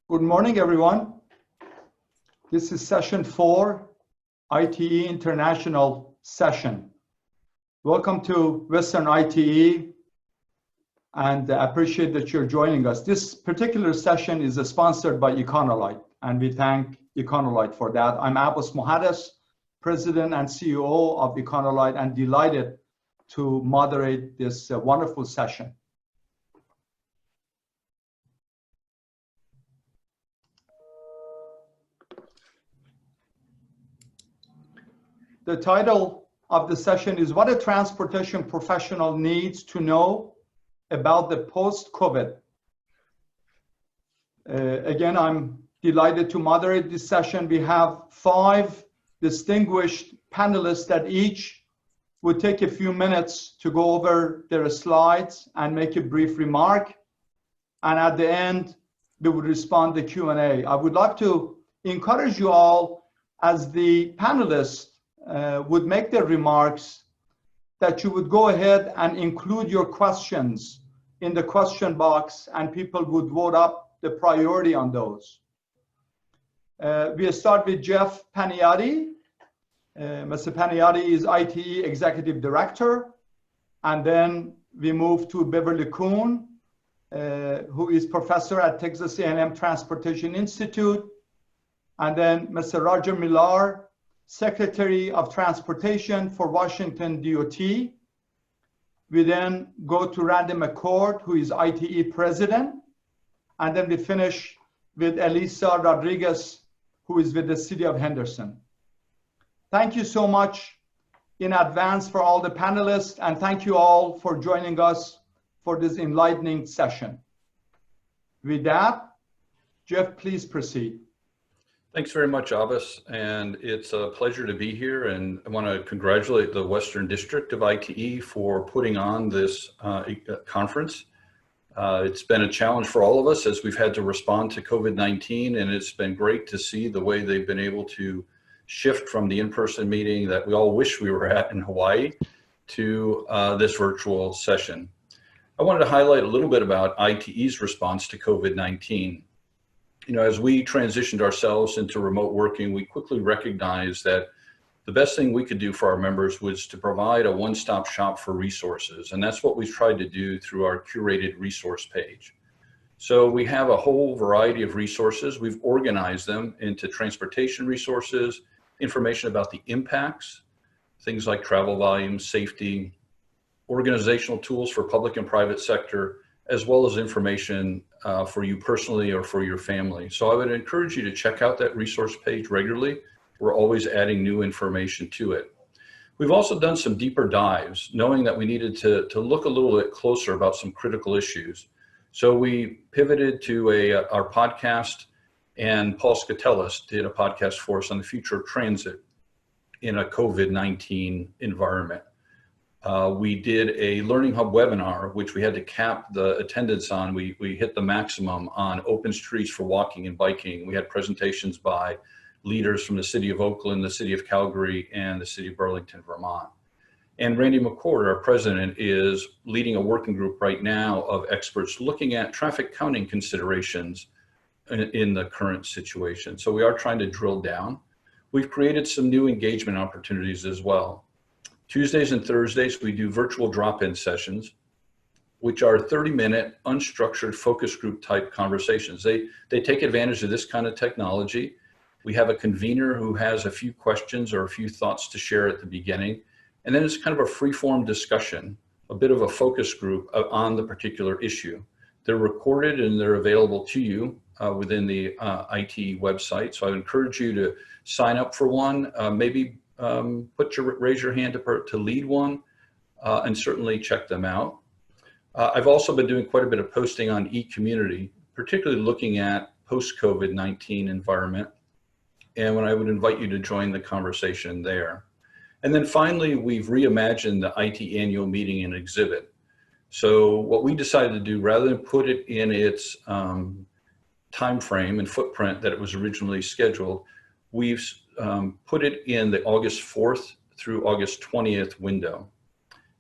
Good morning, everyone. This is session 4, ITE International session. Welcome to Western ITE, and I appreciate that you're joining us. This particular session is sponsored by Econolite, and we thank Econolite for that. I'm Abbas Muhaddis, President and CEO of Econolite, and delighted to moderate this wonderful session. The title of the session is What a Transportation Professional Needs to Know About the Post-COVID. Again, I'm delighted to moderate this session. We have 5 distinguished panelists that each would take a few minutes to go over their slides and make a brief remark. And at the end, we would respond to Q&A. I would like to encourage you all, as the panelists would make their remarks, that you would go ahead and include your questions in the question box, and people would vote up the priority on those. We start with Jeff Paniotti. Mr. Paniotti is ITE Executive Director. And then we move to Beverly Kuhn, who is Professor at Texas A&M Transportation Institute. And then Mr. Roger Millar, Secretary of Transportation for Washington DOT. We then go to Randy McCord, who is ITE President. And then we finish with Elisa Rodriguez, who is with the City of Henderson. Thank you so much in advance for all the panelists, and thank you all for joining us for this enlightening session. With that, Jeff, please proceed. Thanks very much, Abbas, and it's a pleasure to be here, and I want to congratulate the Western District of ITE for putting on this conference. It's been a challenge for all of us as we've had to respond to COVID-19, and it's been great to see the way they've been able to shift from the in-person meeting that we all wish we were at in Hawaii to this virtual session. I wanted to highlight a little bit about ITE's response to COVID-19. You know, as we transitioned ourselves into remote working, we quickly recognized that the best thing we could do for our members was to provide a one-stop shop for resources. And that's what we've tried to do through our curated resource page. So we have a whole variety of resources. We've organized them into transportation resources, information about the impacts, things like travel volumes, safety, organizational tools for public and private sector, as well as information for you personally or for your family. So I would encourage you to check out that resource page regularly. We're always adding new information to it. We've also done some deeper dives, knowing that we needed to look a little bit closer about some critical issues. So we pivoted to our podcast, and Paul Skatelis did a podcast for us on the future of transit in a COVID-19 environment. We did a Learning Hub webinar, which we had to cap the attendance on. We hit the maximum on open streets for walking and biking. We had presentations by leaders from the City of Oakland, the City of Calgary, and the City of Burlington, Vermont. And Randy McCord, our president, is leading a working group right now of experts looking at traffic counting considerations in the current situation. So we are trying to drill down. We've created some new engagement opportunities as well. Tuesdays and Thursdays, we do virtual drop-in sessions, which are 30-minute unstructured focus group type conversations. They take advantage of this kind of technology. We have a convener who has a few questions or a few thoughts to share at the beginning. And then it's kind of a free-form discussion, a bit of a focus group on the particular issue. They're recorded and they're available to you within the ITE website. So I would encourage you to sign up for one, maybe raise your hand to lead one, and certainly check them out. I've also been doing quite a bit of posting on eCommunity, particularly looking at post-COVID-19 environment, and when I would invite you to join the conversation there. And then finally, we've reimagined the IT annual meeting and exhibit. So what we decided to do, rather than put it in its time frame and footprint that it was originally scheduled, we've put it in the August 4th through August 20th window.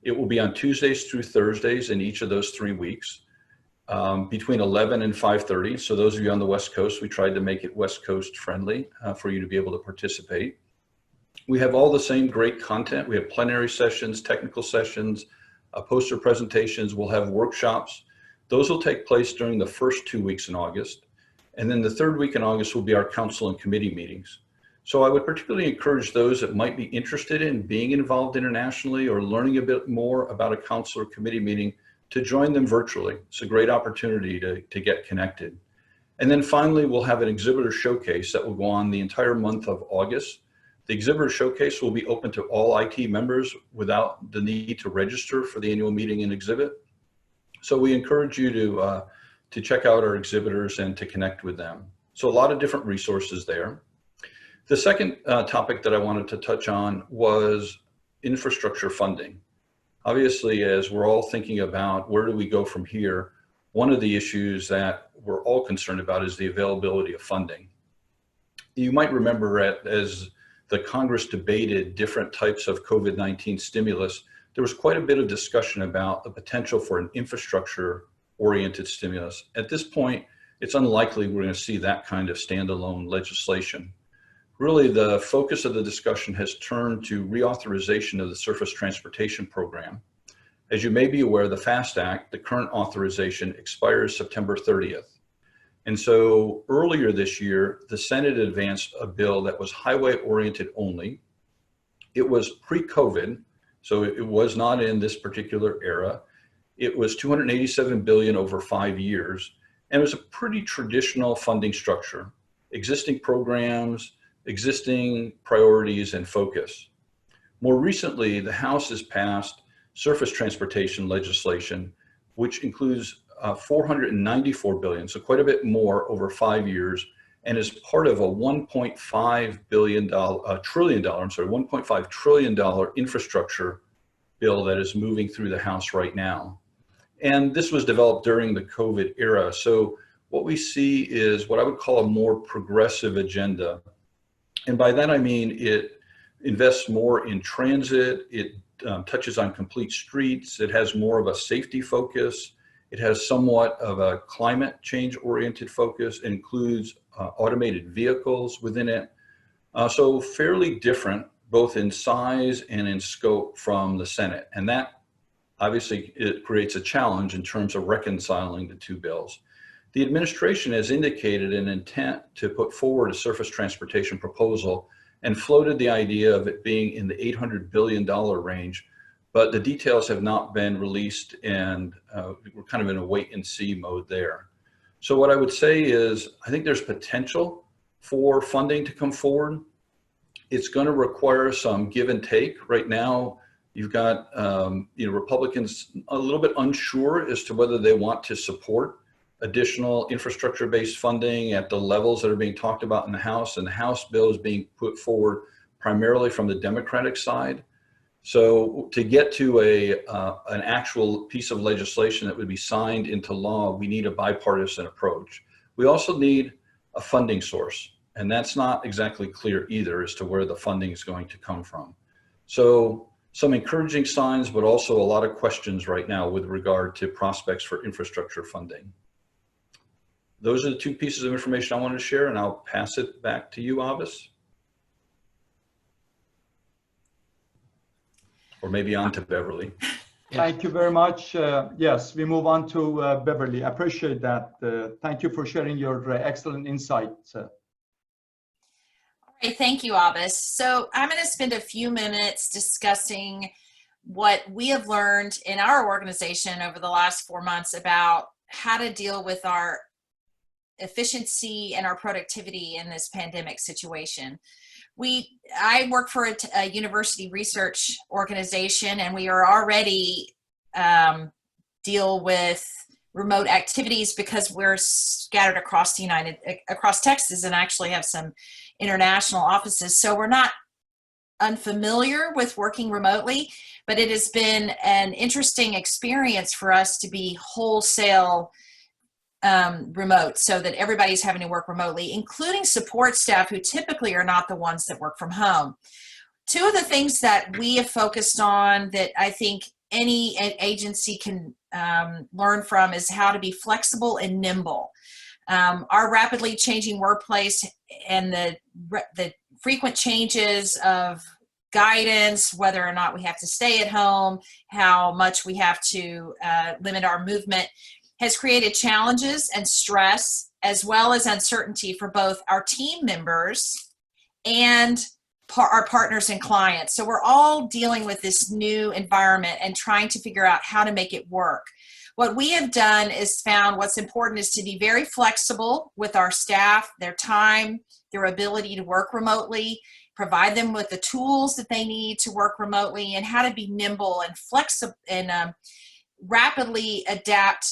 It will be on Tuesdays through Thursdays in each of those 3 weeks. between 11 and 5:30. So those of you on the West Coast, we tried to make it West Coast friendly for you to be able to participate. We have all the same great content. We have plenary sessions, technical sessions, poster presentations. We'll have workshops. Those will take place during the first 2 weeks in August. And then the third week in August will be our council and committee meetings. So I would particularly encourage those that might be interested in being involved internationally or learning a bit more about a council or committee meeting to join them virtually. It's a great opportunity to get connected. And then finally, we'll have an exhibitor showcase that will go on the entire month of August. The exhibitor showcase will be open to all ITE members without the need to register for the annual meeting and exhibit. So we encourage you to check out our exhibitors and to connect with them. So a lot of different resources there. The second topic that I wanted to touch on was infrastructure funding. Obviously, as we're all thinking about where do we go from here, one of the issues that we're all concerned about is the availability of funding. You might remember as the Congress debated different types of COVID-19 stimulus, there was quite a bit of discussion about the potential for an infrastructure-oriented stimulus. At this point, it's unlikely we're going to see that kind of standalone legislation. Really, the focus of the discussion has turned to reauthorization of the Surface Transportation Program. As you may be aware, the FAST Act, the current authorization, expires September 30th. And so earlier this year, the Senate advanced a bill that was highway-oriented only. It was pre-COVID, so it was not in this particular era. It was $287 billion over 5 years, and it was a pretty traditional funding structure, existing programs, existing priorities and focus. More recently, the House has passed surface transportation legislation, which includes $494 billion, so quite a bit more over 5 years, and is part of a $1.5 trillion infrastructure bill that is moving through the House right now. And this was developed during the COVID era. So what we see is what I would call a more progressive agenda. And by that, I mean it invests more in transit, it touches on complete streets, it has more of a safety focus, it has somewhat of a climate change oriented focus, it includes automated vehicles within it. So fairly different, both in size and in scope from the Senate. And that obviously it creates a challenge in terms of reconciling the two bills. The administration has indicated an intent to put forward a surface transportation proposal and floated the idea of it being in the $800 billion range, but the details have not been released, and we're kind of in a wait and see mode there. So what I would say is, I think there's potential for funding to come forward. It's going to require some give and take. Right now, you've got Republicans a little bit unsure as to whether they want to support additional infrastructure-based funding at the levels that are being talked about in the House, and the House bill is being put forward primarily from the Democratic side. So to get to an actual piece of legislation that would be signed into law, we need a bipartisan approach. We also need a funding source, and that's not exactly clear either as to where the funding is going to come from. So some encouraging signs, but also a lot of questions right now with regard to prospects for infrastructure funding. Those are the two pieces of information I wanted to share, and I'll pass it back to you, Avis. Or maybe on to Beverly. Thank you very much. Yes, we move on to Beverly. I appreciate that. Thank you for sharing your excellent insights. All right, thank you, Abbas. So I'm going to spend a few minutes discussing what we have learned in our organization over the last 4 months about how to deal with our efficiency and our productivity in this pandemic situation. I work for a university research organization, and we are already deal with remote activities because we're scattered across Texas, and actually have some international offices. So we're not unfamiliar with working remotely, but it has been an interesting experience for us to be wholesale remote, so that everybody's having to work remotely, including support staff who typically are not the ones that work from home. Two of the things that we have focused on that I think any agency can learn from is how to be flexible and nimble. Our rapidly changing workplace and the frequent changes of guidance, whether or not we have to stay at home, how much we have to limit our movement, has created challenges and stress, as well as uncertainty for both our team members and our partners and clients. So we're all dealing with this new environment and trying to figure out how to make it work. What we have done is found what's important is to be very flexible with our staff, their time, their ability to work remotely, provide them with the tools that they need to work remotely, and how to be nimble and flexible and rapidly adapt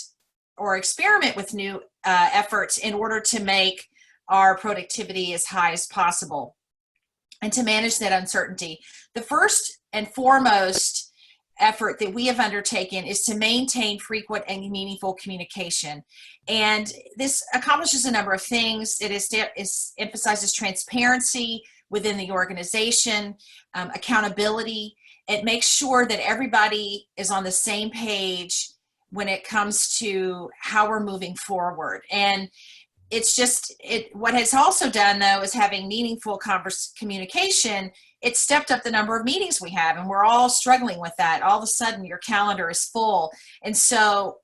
or experiment with new efforts in order to make our productivity as high as possible and to manage that uncertainty. The first and foremost effort that we have undertaken is to maintain frequent and meaningful communication. And this accomplishes a number of things. It emphasizes transparency within the organization, accountability. It makes sure that everybody is on the same page when it comes to how we're moving forward. And it's just, what has also done though is having meaningful communication. It stepped up the number of meetings we have, and we're all struggling with that. All of a sudden your calendar is full. And so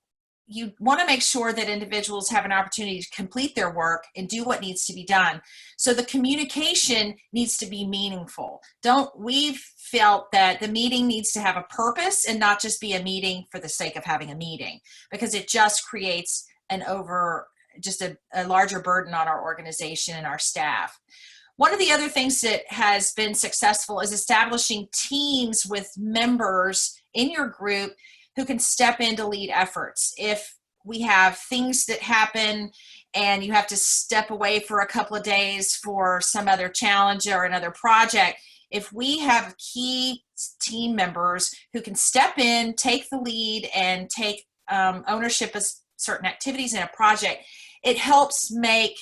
you want to make sure that individuals have an opportunity to complete their work and do what needs to be done. So the communication needs to be meaningful. We've felt that the meeting needs to have a purpose and not just be a meeting for the sake of having a meeting, because it just creates a larger burden on our organization and our staff. One of the other things that has been successful is establishing teams with members in your group who can step in to lead efforts. If we have things that happen and you have to step away for a couple of days for some other challenge or another project, if we have key team members who can step in, take the lead, and take ownership of certain activities in a project, it helps make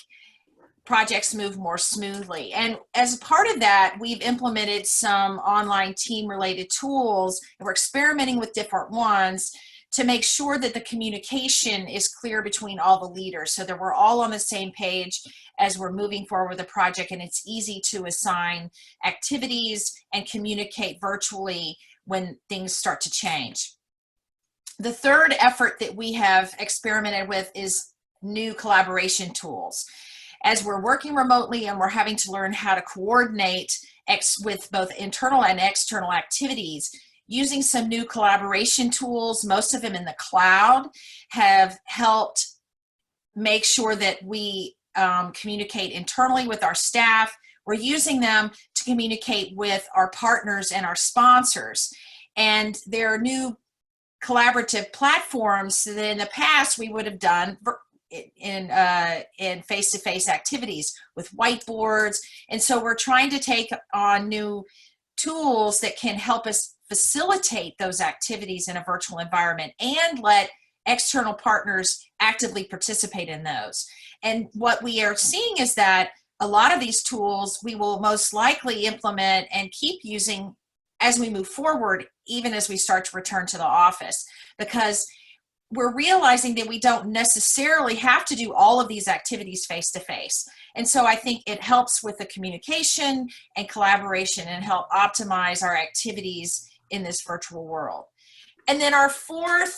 projects move more smoothly. And as part of that, we've implemented some online team-related tools, and we're experimenting with different ones to make sure that the communication is clear between all the leaders so that we're all on the same page as we're moving forward with the project, and it's easy to assign activities and communicate virtually when things start to change. The third effort that we have experimented with is new collaboration tools. As we're working remotely and we're having to learn how to coordinate with both internal and external activities, using some new collaboration tools, most of them in the cloud, have helped make sure that we communicate internally with our staff. We're using them to communicate with our partners and our sponsors. And there are new collaborative platforms that in the past we would have done in face-to-face activities with whiteboards. And so we're trying to take on new tools that can help us facilitate those activities in a virtual environment and let external partners actively participate in those. And what we are seeing is that a lot of these tools we will most likely implement and keep using as we move forward, even as we start to return to the office, because we're realizing that we don't necessarily have to do all of these activities face-to-face. And so I think it helps with the communication and collaboration and help optimize our activities in this virtual world. And then our fourth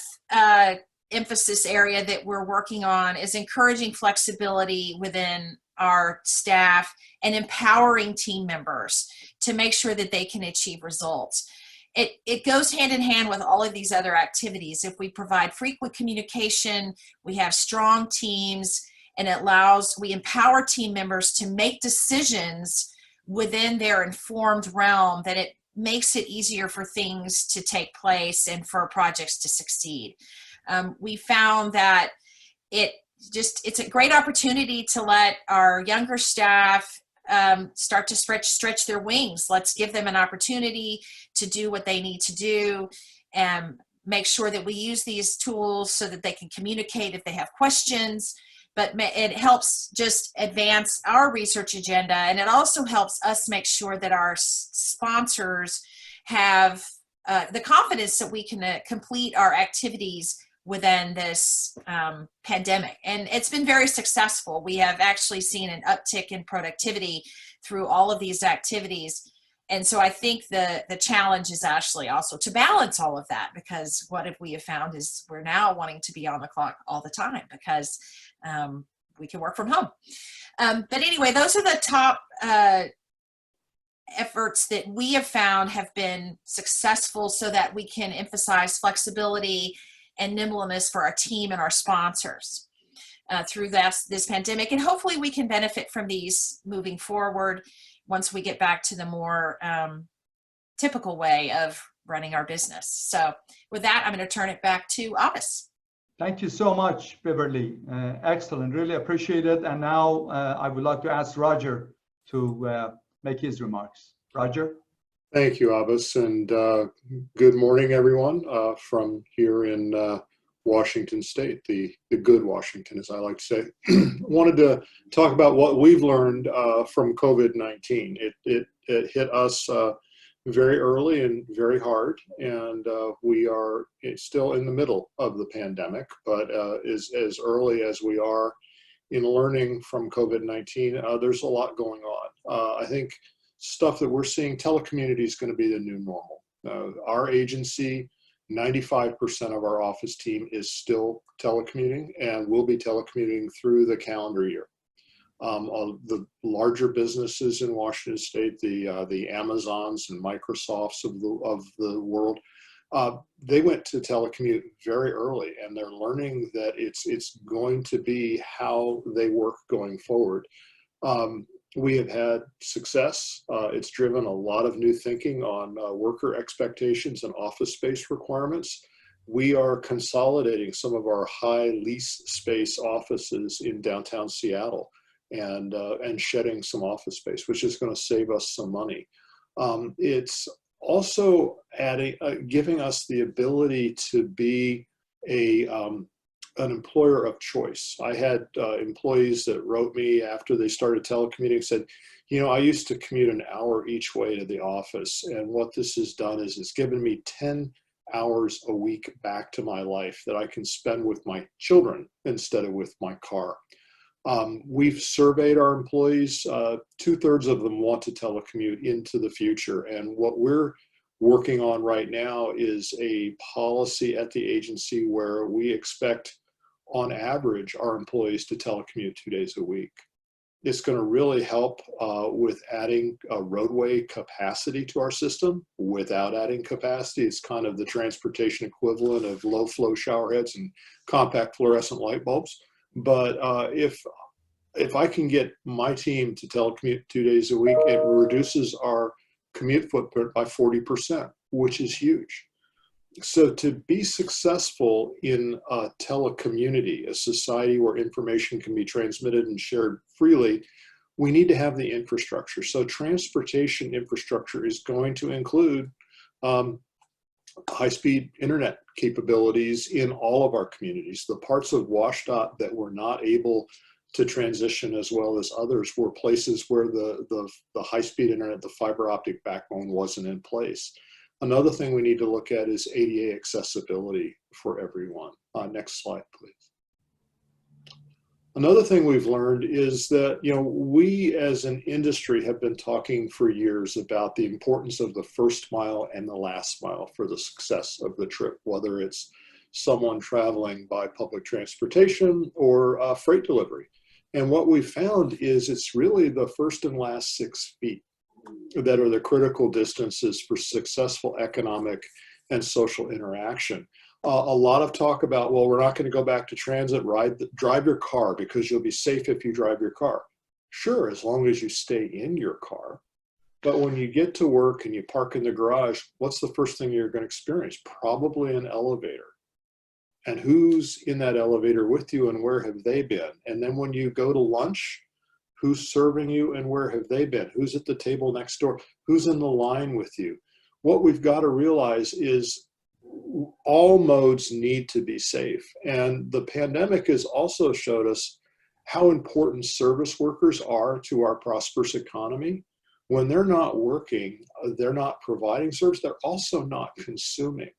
emphasis area that we're working on is encouraging flexibility within our staff and empowering team members to make sure that they can achieve results. It goes hand in hand with all of these other activities. If we provide frequent communication, we have strong teams, and we empower team members to make decisions within their informed realm, that it makes it easier for things to take place and for projects to succeed. We found that it's a great opportunity to let our younger staff start to stretch their wings. Let's give them an opportunity to do what they need to do, and make sure that we use these tools so that they can communicate if they have questions. But it helps just advance our research agenda, and it also helps us make sure that our sponsors have the confidence that we can complete our activities within this pandemic. And it's been very successful. We have actually seen an uptick in productivity through all of these activities. And so I think the challenge is actually also to balance all of that, because what if we have found is we're now wanting to be on the clock all the time because we can work from home. But anyway, those are the top efforts that we have found have been successful so that we can emphasize flexibility and nimbleness for our team and our sponsors through this pandemic. And hopefully we can benefit from these moving forward once we get back to the more typical way of running our business. So with that, I'm going to turn it back to Abbas. Thank you so much, Beverly. Excellent, really appreciate it. And now I would like to ask Roger to make his remarks. Roger? Thank you, Abbas, and good morning, everyone, from here in Washington State, the good Washington, as I like to say. Wanted to talk about what we've learned from COVID-19. It hit us very early and very hard, and we are still in the middle of the pandemic, but as early as we are in learning from COVID-19, there's a lot going on. I think stuff that we're seeing, telecommunity is going to be the new normal. Our agency, 95% of our office team is still telecommuting and will be telecommuting through the calendar year. The larger businesses in Washington State, the Amazons and Microsofts of the world, they went to telecommute very early, and they're learning that it's going to be how they work going forward. We have had success. It's driven a lot of new thinking on worker expectations and office space requirements. We are consolidating some of our high lease space offices in downtown Seattle and shedding some office space, which is going to save us some money. It's also giving us the ability to be an employer of choice. I had employees that wrote me after they started telecommuting, said, you know, I used to commute an hour each way to the office, and what this has done is it's given me 10 hours a week back to my life that I can spend with my children instead of with my car. We've surveyed our employees. 2/3 of them want to telecommute into the future, and what we're working on right now is a policy at the agency where we expect, on average, our employees to telecommute 2 days a week. It's going to really help with adding roadway capacity to our system without adding capacity. It's kind of the transportation equivalent of low flow shower heads and compact fluorescent light bulbs. But if I can get my team to telecommute 2 days a week, it reduces our commute footprint by 40%, which is huge. So to be successful in a telecommunity, a society where information can be transmitted and shared freely, we need to have the infrastructure. So transportation infrastructure is going to include high-speed internet capabilities in all of our communities. The parts of WashDOT that were not able to transition as well as others were places where the high-speed internet, the fiber optic backbone wasn't in place. Another thing we need to look at is ADA accessibility for everyone. Next slide, please. Another thing we've learned is that, you know, we as an industry have been talking for years about the importance of the first mile and the last mile for the success of the trip, whether it's someone traveling by public transportation or freight delivery. And what we found is it's really the first and last 6 feet that are the critical distances for successful economic and social interaction. A lot of talk about, well, we're not going to go back to transit, drive your car because you'll be safe if you drive your car. Sure, as long as you stay in your car. But when you get to work and you park in the garage, what's the first thing you're going to experience? Probably an elevator. And who's in that elevator with you and where have they been? And then when you go to lunch, who's serving you and where have they been? Who's at the table next door? Who's in the line with you? What we've got to realize is all modes need to be safe. And the pandemic has also showed us how important service workers are to our prosperous economy. When they're not working, they're not providing service, they're also not consuming.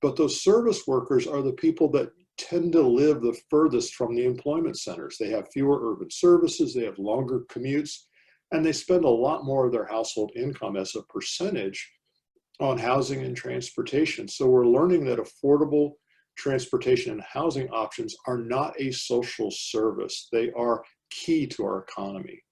But those service workers are the people that tend to live the furthest from the employment centers. They have fewer urban services, they have longer commutes, and they spend a lot more of their household income as a percentage on housing and transportation. So we're learning that affordable transportation and housing options are not a social service. They are key to our economy.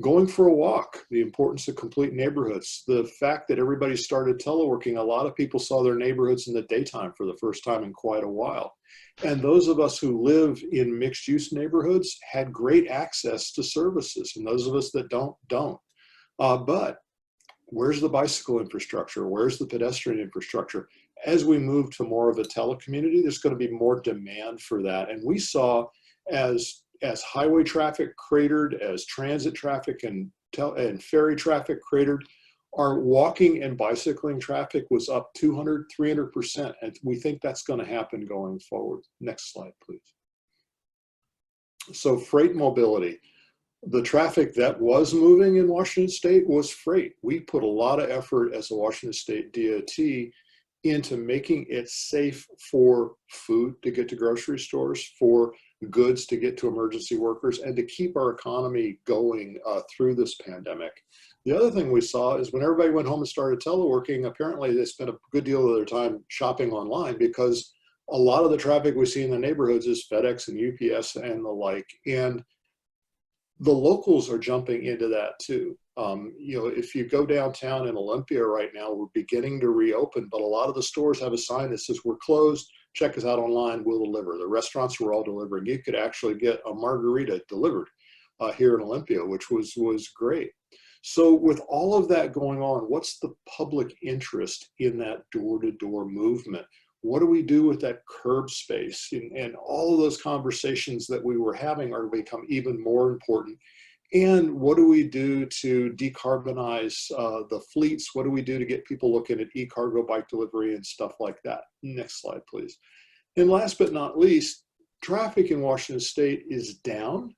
Going for a walk, the importance of complete neighborhoods, the fact that everybody started teleworking, a lot of people saw their neighborhoods in the daytime for the first time in quite a while. And those of us who live in mixed use neighborhoods had great access to services, and those of us that don't. But where's the bicycle infrastructure? Where's the pedestrian infrastructure? As we move to more of a telecommunity, there's going to be more demand for that. And we saw as highway traffic cratered, as transit traffic and ferry traffic cratered, our walking and bicycling traffic was up 200, 300%. And we think that's going to happen going forward. Next slide, please. So freight mobility. The traffic that was moving in Washington State was freight. We put a lot of effort as a Washington State DOT into making it safe for food to get to grocery stores, for goods to get to emergency workers, and to keep our economy going through this pandemic. The other thing we saw is when everybody went home and started teleworking, apparently they spent a good deal of their time shopping online, because a lot of the traffic we see in the neighborhoods is FedEx and UPS and the like. And the locals are jumping into that too. You know, if you go downtown in Olympia right now, we're beginning to reopen, but a lot of the stores have a sign that says, "We're closed, check us out online, we'll deliver." The restaurants were all delivering. You could actually get a margarita delivered here in Olympia, which was great. So with all of that going on, what's the public interest in that door-to-door movement? What do we do with that curb space? And all of those conversations that we were having are become even more important. And what do we do to decarbonize the fleets? What do we do to get people looking at e-cargo bike delivery and stuff like that? Next slide, please. And last but not least, traffic in Washington State is down,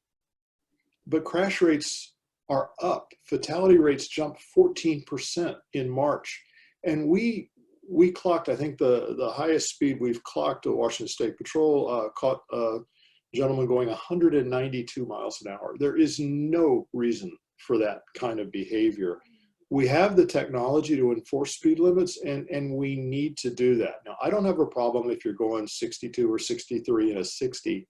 but crash rates are up. Fatality rates jumped 14% in March. And we clocked, I think the highest speed we've clocked at Washington State Patrol caught a gentleman going 192 miles an hour. There is no reason for that kind of behavior. We have the technology to enforce speed limits, and we need to do that. Now, I don't have a problem if you're going 62 or 63 in a 60,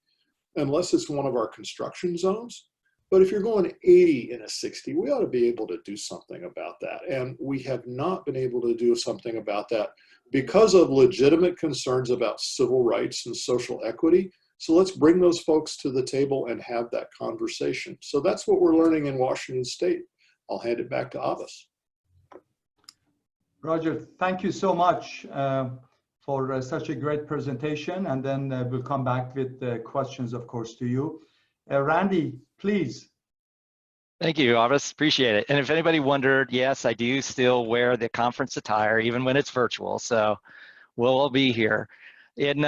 unless it's one of our construction zones. But if you're going 80 in a 60, we ought to be able to do something about that. And we have not been able to do something about that because of legitimate concerns about civil rights and social equity. So let's bring those folks to the table and have that conversation. So that's what we're learning in Washington State. I'll hand it back to Abbas. Roger, thank you so much for such a great presentation. And then we'll come back with questions, of course, to you. Randy, please. Thank you, Abbas. Appreciate it. And if anybody wondered, yes, I do still wear the conference attire, even when it's virtual. So we'll all be here. In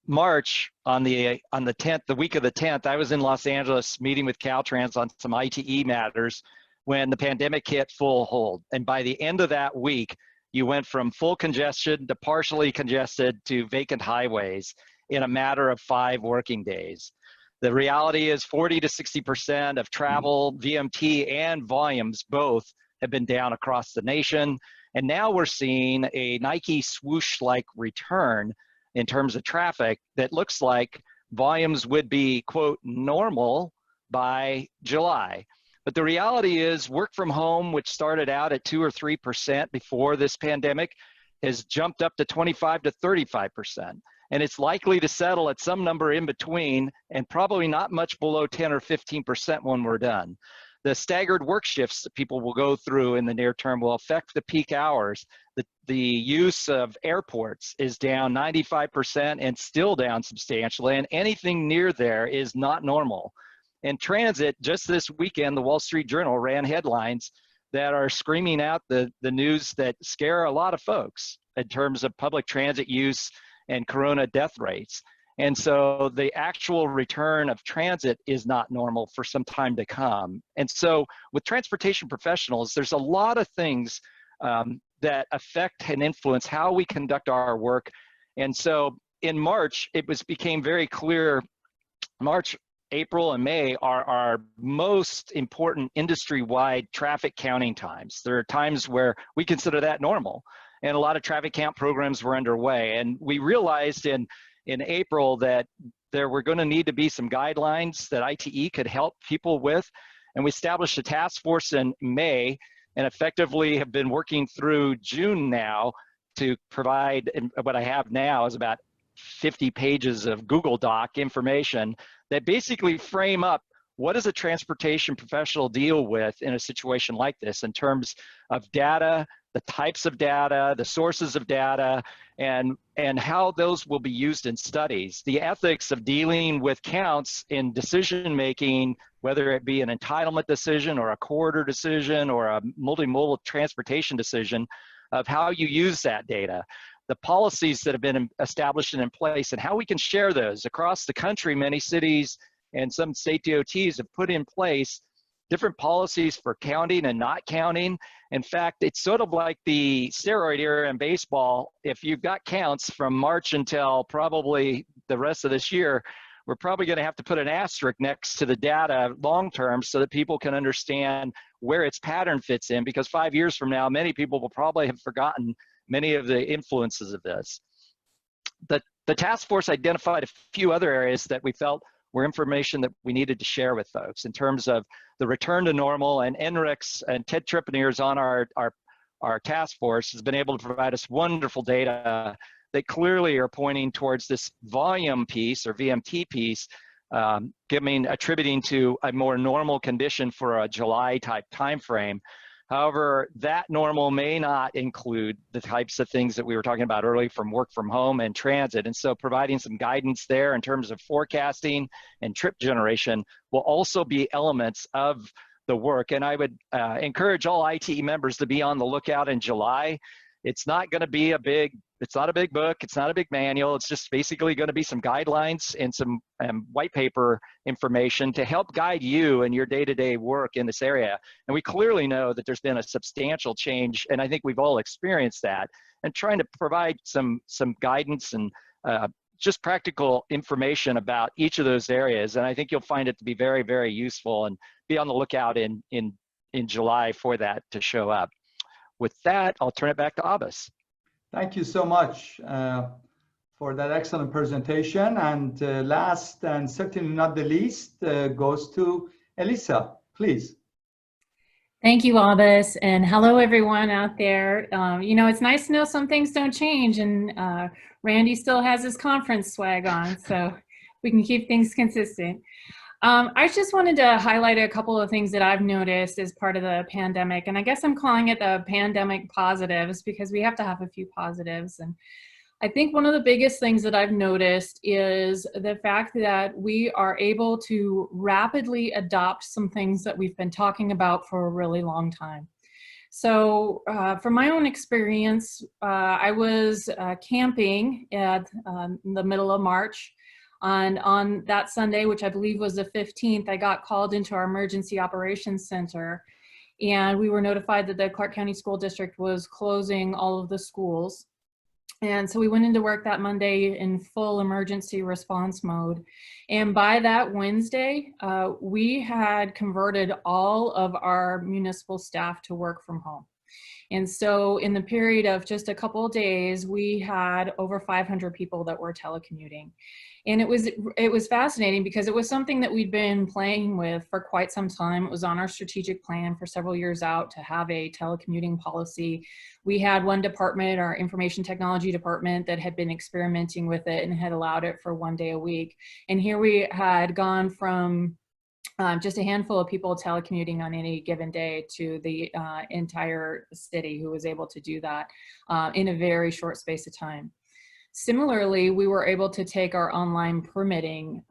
March, on the 10th, the week of the 10th, I was in Los Angeles meeting with Caltrans on some ITE matters when the pandemic hit full hold. And by the end of that week, you went from full congestion to partially congested to vacant highways in a matter of 5 working days. The reality is 40 to 60% of travel, VMT, and volumes both have been down across the nation. And now we're seeing a Nike swoosh-like return in terms of traffic that looks like volumes would be, quote, normal by July. But the reality is work from home, which started out at 2 or 3% before this pandemic, has jumped up to 25 to 35%. And it's likely to settle at some number in between and probably not much below 10 or 15% when we're done. The staggered work shifts that people will go through in the near term will affect the peak hours. The use of airports is down 95% and still down substantially, and anything near there is not normal. And transit, just this weekend, the Wall Street Journal ran headlines that are screaming out the news that scare a lot of folks in terms of public transit use and corona death rates. And so the actual return of transit is not normal for some time to come. And so with transportation professionals, there's a lot of things that affect and influence how we conduct our work And so in March, became very clear. March, April, and May are our most important industry-wide traffic counting times. There are times where we consider that normal, and a lot of traffic count programs were underway. And we realized in April that there were going to need to be some guidelines that ITE could help people with. And we established a task force in May, and effectively have been working through June now to provide, and what I have now is about 50 pages of Google Doc information that basically frame up what does a transportation professional deal with in a situation like this in terms of data, the types of data, the sources of data, and how those will be used in studies. The ethics of dealing with counts in decision making, whether it be an entitlement decision or a corridor decision or a multimodal transportation decision, of how you use that data, the policies that have been established and in place, and how we can share those across the country. Many cities and some state DOTs have put in place different policies for counting and not counting. In fact, it's sort of like the steroid era in baseball. If you've got counts from March until probably the rest of this year, we're probably going to have to put an asterisk next to the data long-term so that people can understand where its pattern fits in, because 5 years from now, many people will probably have forgotten many of the influences of this. The task force identified a few other areas that we felt were information that we needed to share with folks in terms of the return to normal, and NRICS and Ted Trippier is on our task force, has been able to provide us wonderful data that clearly are pointing towards this volume piece or VMT piece, attributing to a more normal condition for a July type timeframe. However, that normal may not include the types of things that we were talking about earlier from work from home and transit. And so providing some guidance there in terms of forecasting and trip generation will also be elements of the work. And I would encourage all ITE members to be on the lookout in July. It's not going to be it's not a big book. It's not a big manual. It's just basically going to be some guidelines and some white paper information to help guide you in your day-to-day work in this area. And we clearly know that there's been a substantial change, and I think we've all experienced that, and trying to provide some guidance and just practical information about each of those areas. And I think you'll find it to be very, very useful, and be on the lookout in July for that to show up. With that, I'll turn it back to Abbas. Thank you so much for that excellent presentation. And last and certainly not the least goes to Elisa, please. Thank you, Abbas, and hello everyone out there. You know, it's nice to know some things don't change, and Randy still has his conference swag on, so we can keep things consistent. I just wanted to highlight a couple of things that I've noticed as part of the pandemic, and I guess I'm calling it the pandemic positives because we have to have a few positives. And I think one of the biggest things that I've noticed is the fact that we are able to rapidly adopt some things that we've been talking about for a really long time. So from my own experience, I was camping at the middle of March. And on that Sunday, which I believe was the 15th, I got called into our emergency operations center, and we were notified that the Clark County School District was closing all of the schools. And so we went into work that Monday in full emergency response mode. And by that Wednesday, we had converted all of our municipal staff to work from home. And so in the period of just a couple of days, we had over 500 people that were telecommuting. And it was fascinating because it was something that we'd been playing with for quite some time. It was on our strategic plan for several years out to have a telecommuting policy. We had one department, our information technology department, that had been experimenting with it and had allowed it for 1 day a week. And here we had gone from just a handful of people telecommuting on any given day to the entire city who was able to do that in a very short space of time. Similarly, we were able to take our online permitting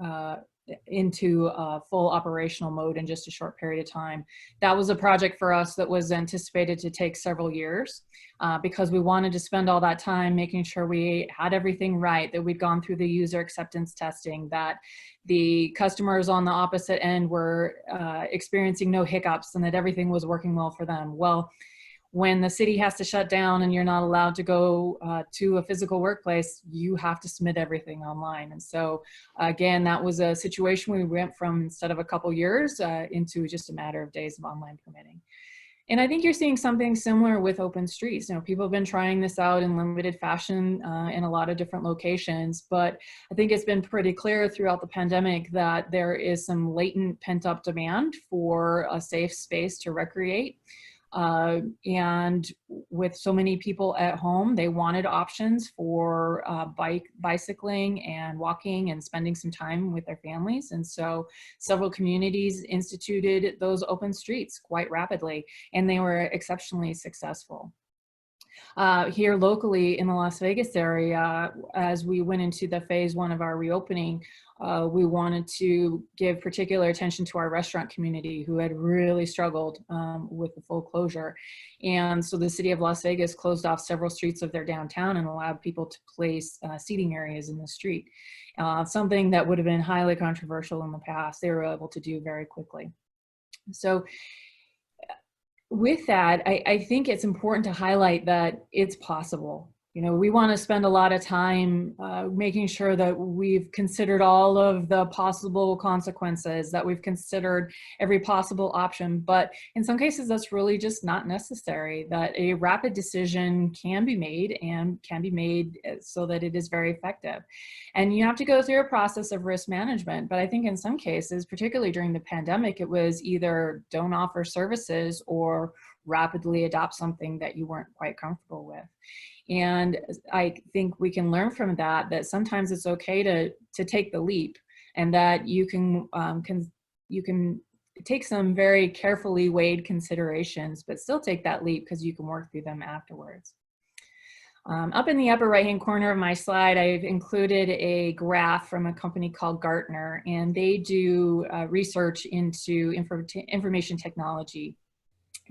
into full operational mode in just a short period of time. That was a project for us that was anticipated to take several years because we wanted to spend all that time making sure we had everything right, that we'd gone through the user acceptance testing, that the customers on the opposite end were experiencing no hiccups, and that everything was working well for them. Well, when the city has to shut down and you're not allowed to go to a physical workplace, you have to submit everything online. And so again, that was a situation we went from, instead of a couple years, into just a matter of days of online permitting. And I think you're seeing something similar with open streets. You know, people have been trying this out in limited fashion in a lot of different locations, but I think it's been pretty clear throughout the pandemic that there is some latent pent-up demand for a safe space to recreate. And with so many people at home, they wanted options for bicycling and walking and spending some time with their families. And so several communities instituted those open streets quite rapidly, and they were exceptionally successful. Here locally in the Las Vegas area, as we went into the phase 1 of our reopening, we wanted to give particular attention to our restaurant community who had really struggled with the full closure. And so the city of Las Vegas closed off several streets of their downtown and allowed people to place seating areas in the street. Something that would have been highly controversial in the past, they were able to do very quickly. So with that, I think it's important to highlight that it's possible. You know, we want to spend a lot of time making sure that we've considered all of the possible consequences, that we've considered every possible option, but in some cases that's really just not necessary, that a rapid decision can be made and can be made so that it is very effective. And you have to go through a process of risk management, but I think in some cases, particularly during the pandemic, it was either don't offer services or rapidly adopt something that you weren't quite comfortable with. And I think we can learn from that, that sometimes it's okay to take the leap, and that you can take some very carefully weighed considerations, but still take that leap because you can work through them afterwards. Up in the upper right-hand corner of my slide, I've included a graph from a company called Gartner, and they do research into information technology.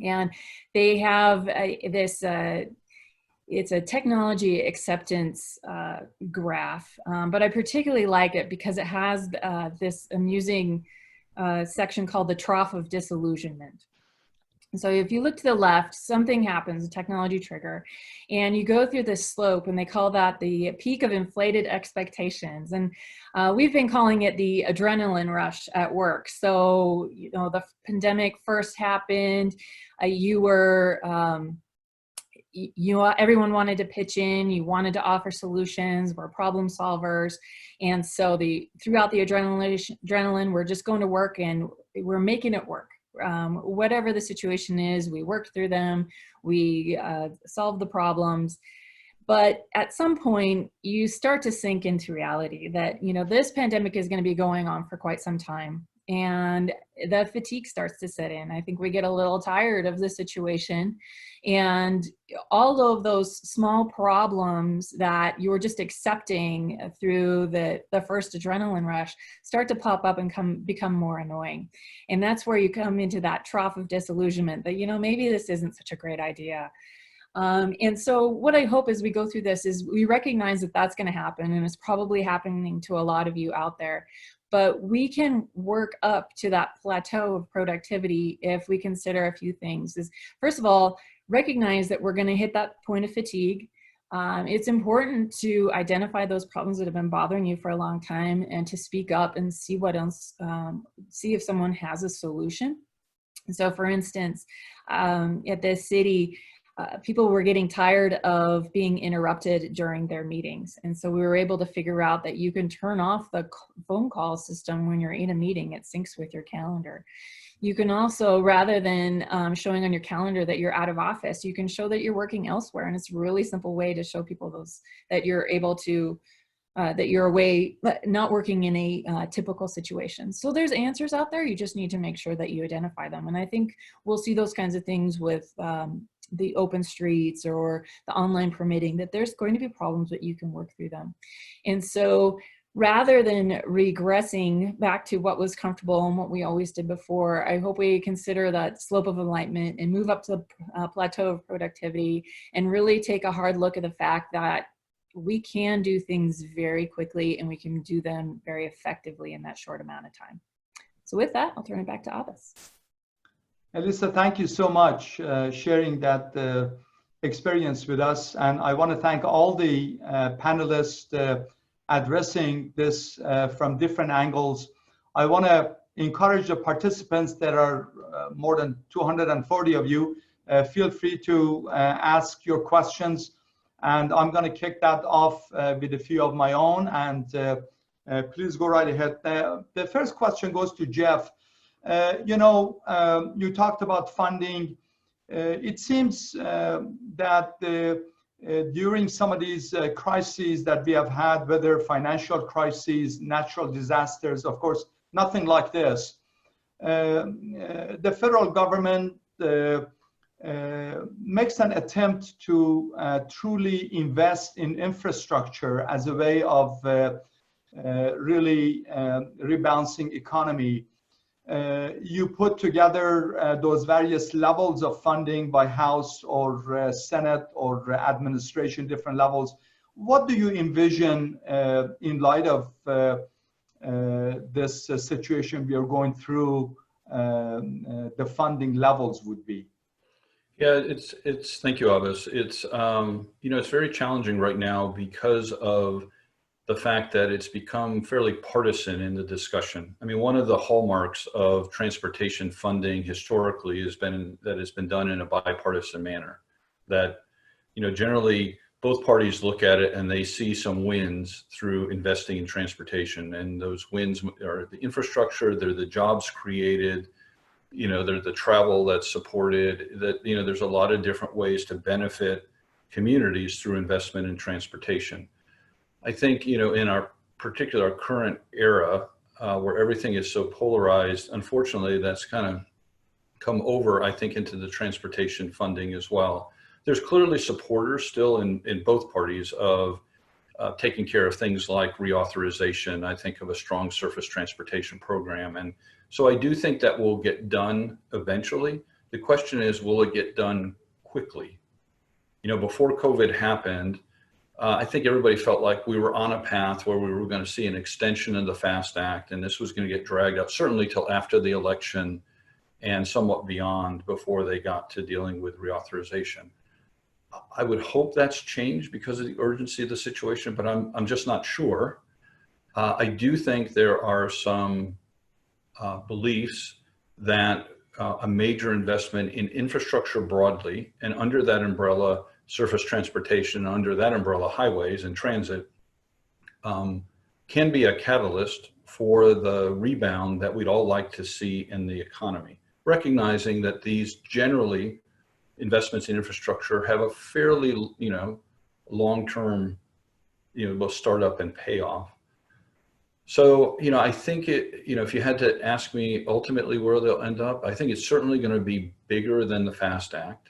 And they have this it's a technology acceptance graph, but I particularly like it because it has this amusing section called the trough of disillusionment. So if you look to the left, something happens, a technology trigger, and you go through this slope, and they call that the peak of inflated expectations. And we've been calling it the adrenaline rush at work. So, you know, the pandemic first happened, everyone wanted to pitch in, you wanted to offer solutions, we're problem solvers. And so throughout the adrenaline, we're just going to work and we're making it work. Whatever the situation is, we worked through them, we solved the problems. But at some point, you start to sink into reality that, you know, this pandemic is going to be going on for quite some time. And the fatigue starts to set in. I think we get a little tired of the situation, and all of those small problems that you were just accepting through the first adrenaline rush start to pop up and become more annoying. And that's where you come into that trough of disillusionment that, you know, maybe this isn't such a great idea. And so what I hope as we go through this is we recognize that that's going to happen, and it's probably happening to a lot of you out there. But we can work up to that plateau of productivity if we consider a few things. First of all, recognize that we're going to hit that point of fatigue. It's important to identify those problems that have been bothering you for a long time and to speak up and see what else, see if someone has a solution. So for instance, at the city, people were getting tired of being interrupted during their meetings. And so we were able to figure out that you can turn off the phone call system when you're in a meeting. It syncs with your calendar. You can also, rather than showing on your calendar that you're out of office, you can show that you're working elsewhere. And it's a really simple way to show people that you're able to, that you're away, not working in a typical situation. So there's answers out there. You just need to make sure that you identify them. And I think we'll see those kinds of things with the open streets or the online permitting, that there's going to be problems, but you can work through them. And so rather than regressing back to what was comfortable and what we always did before, I hope we consider that slope of alignment and move up to the plateau of productivity and really take a hard look at the fact that we can do things very quickly and we can do them very effectively in that short amount of time. So with that, I'll turn it back to Abbas. Elisa, thank you so much sharing that experience with us. And I want to thank all the panelists addressing this from different angles. I want to encourage the participants that are more than 240 of you, feel free to ask your questions. And I'm going to kick that off with a few of my own. And please go right ahead. The first question goes to Jeff. You talked about funding. It seems that during some of these crises that we have had, whether financial crises, natural disasters, of course, nothing like this, the federal government makes an attempt to truly invest in infrastructure as a way of really rebalancing economy. You put together those various levels of funding by House or Senate or administration, different levels. What do you envision in light of this situation we are going through, the funding levels would be? Yeah, thank you, Abbas. It's it's very challenging right now because of the fact that it's become fairly partisan in the discussion. I mean, one of the hallmarks of transportation funding historically has been that it's been done in a bipartisan manner. That, generally both parties look at it and they see some wins through investing in transportation, and those wins are the infrastructure, they're the jobs created, they're the travel that's supported, that, there's a lot of different ways to benefit communities through investment in transportation. I think, in our particular current era, where everything is so polarized, unfortunately, that's kind of come over, I think, into the transportation funding as well. There's clearly supporters still in both parties of taking care of things like reauthorization. I think of a strong surface transportation program. And so I do think that will get done eventually. The question is, will it get done quickly? Before COVID happened, I think everybody felt like we were on a path where we were going to see an extension of the FAST Act, and this was going to get dragged out, certainly till after the election and somewhat beyond, before they got to dealing with reauthorization. I would hope that's changed because of the urgency of the situation, but I'm just not sure. I do think there are some beliefs that a major investment in infrastructure broadly, and under that umbrella, surface transportation, under that umbrella, highways and transit, can be a catalyst for the rebound that we'd all like to see in the economy. Recognizing that these generally investments in infrastructure have a fairly, long-term, both startup and payoff. So, I think if you had to ask me ultimately where they'll end up, I think it's certainly going to be bigger than the FAST Act.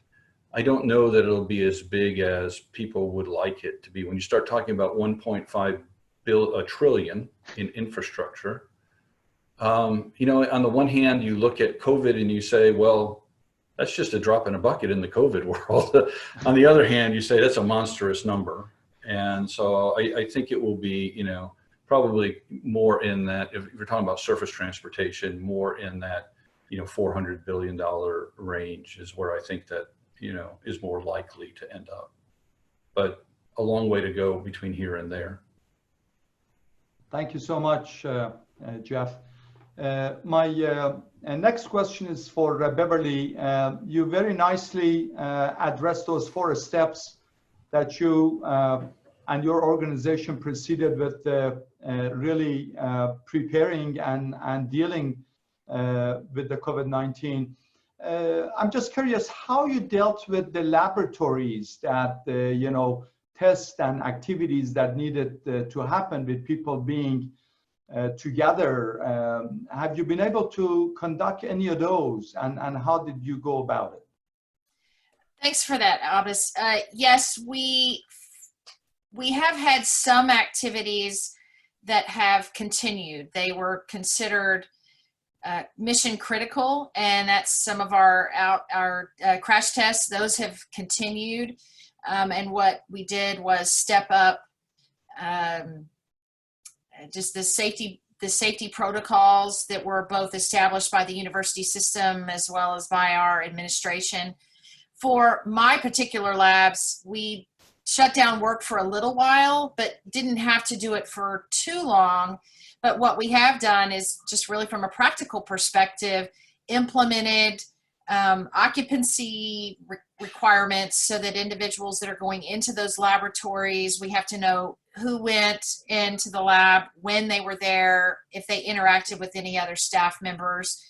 I don't know that it'll be as big as people would like it to be. When you start talking about 1.5 trillion in infrastructure, on the one hand, you look at COVID and you say, well, that's just a drop in a bucket in the COVID world. On the other hand, you say that's a monstrous number. And so I think it will be, probably more in that, if you're talking about surface transportation, more in that, $400 billion range is where I think that, is more likely to end up. But a long way to go between here and there. Thank you so much, Jeff. My next question is for Beverly. You very nicely addressed those 4 steps that you and your organization proceeded with, really preparing and dealing with the COVID-19. I'm just curious how you dealt with the laboratories that, tests and activities that needed to happen with people being together. Have you been able to conduct any of those, and how did you go about it? Thanks for that, Abbas. Yes, we have had some activities that have continued. They were considered mission critical, and that's some of our crash tests. Those have continued, and what we did was step up just the safety the safety protocols that were both established by the university system as well as by our administration. For my particular labs, we shut down work for a little while, but didn't have to do it for too long. But what we have done is just really from a practical perspective, implemented occupancy requirements so that individuals that are going into those laboratories, we have to know who went into the lab, when they were there, if they interacted with any other staff members.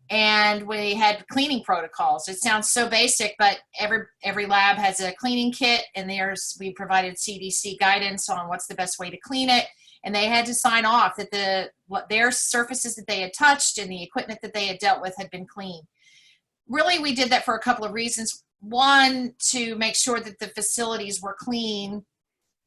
And we had cleaning protocols. It sounds so basic, but every lab has a cleaning kit, and we provided CDC guidance on what's the best way to clean it. And they had to sign off that their surfaces that they had touched and the equipment that they had dealt with had been clean. Really, we did that for a couple of reasons. One, to make sure that the facilities were clean,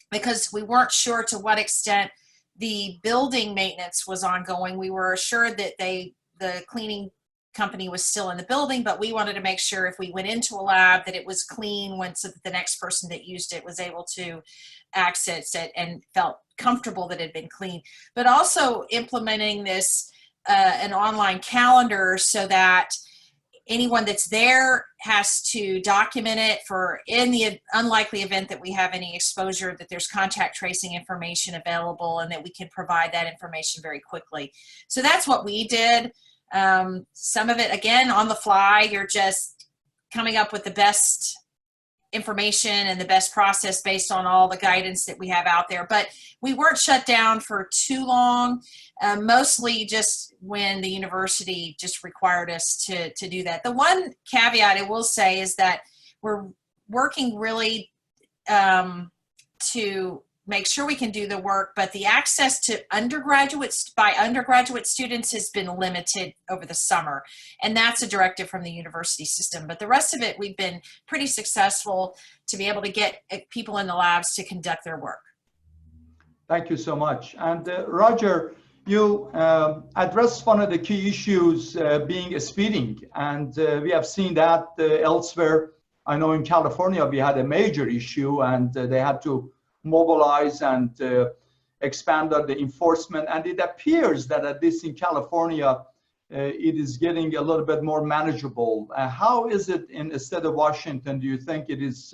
because we weren't sure to what extent the building maintenance was ongoing. We were assured that the cleaning company was still in the building, but we wanted to make sure if we went into a lab that it was clean so that the next person that used it was able to access it and felt comfortable that it had been clean. But also implementing this an online calendar so that anyone that's there has to document it for, in the unlikely event that we have any exposure, that there's contact tracing information available and that we can provide that information very quickly. So that's what we did. Some of it, again, on the fly, you're just coming up with the best information and the best process based on all the guidance that we have out there. But we weren't shut down for too long, mostly just when the university just required us to do that. The one caveat I will say is that we're working really to make sure we can do the work, but the access to undergraduate students has been limited over the summer. And that's a directive from the university system. But the rest of it, we've been pretty successful to be able to get people in the labs to conduct their work. Thank you so much. And Roger, you addressed one of the key issues being speeding. And we have seen that elsewhere. I know in California, we had a major issue and they had to mobilize and expand the enforcement. And it appears that at least in California, it is getting a little bit more manageable. How is it in the state of Washington? Do you think it is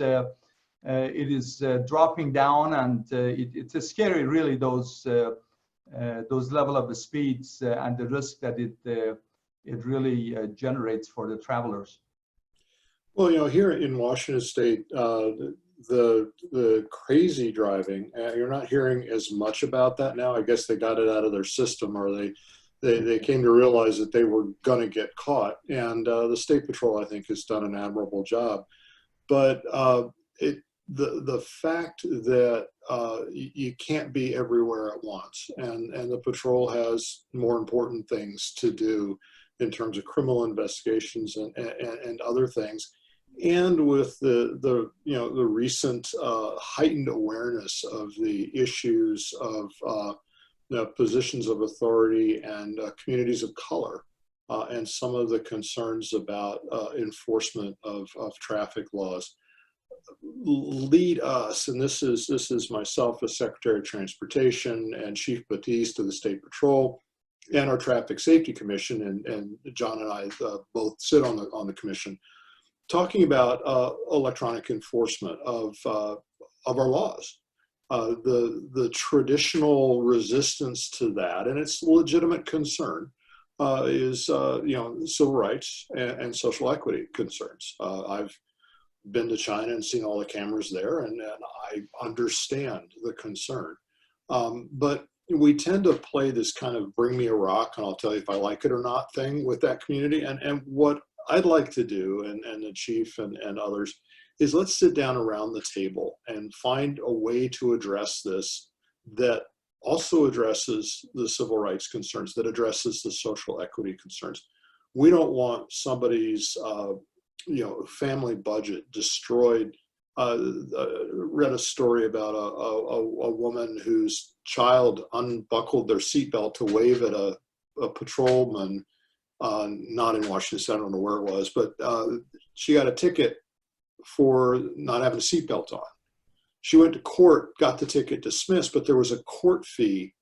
dropping down? And it's scary, really, those level of the speeds and the risk that it really generates for the travelers. Well, you know, here in Washington State, the crazy driving, you're not hearing as much about that now. I guess they got it out of their system, or they came to realize that they were going to get caught. And the State Patrol, I think, has done an admirable job. But the fact that you can't be everywhere at once, and the patrol has more important things to do in terms of criminal investigations and other things. And with the recent heightened awareness of the issues of positions of authority and communities of color, and some of the concerns about enforcement of traffic laws, lead us, and this is myself as Secretary of Transportation and Chief Batiste of the State Patrol and our Traffic Safety Commission, and John and I both sit on the commission, talking about electronic enforcement of our laws. The traditional resistance to that, and it's a legitimate concern, is civil rights and social equity concerns. I've been to China and seen all the cameras there, and I understand the concern. But we tend to play this kind of bring me a rock and I'll tell you if I like it or not thing with that community. And what I'd like to do, and the chief and others, is let's sit down around the table and find a way to address this that also addresses the civil rights concerns, that addresses the social equity concerns. We don't want somebody's family budget destroyed. Read a story about a woman whose child unbuckled their seatbelt to wave at a patrolman, not in Washington State, I don't know where it was, but she got a ticket for not having a seatbelt on. She went to court, got the ticket dismissed, but there was a court fee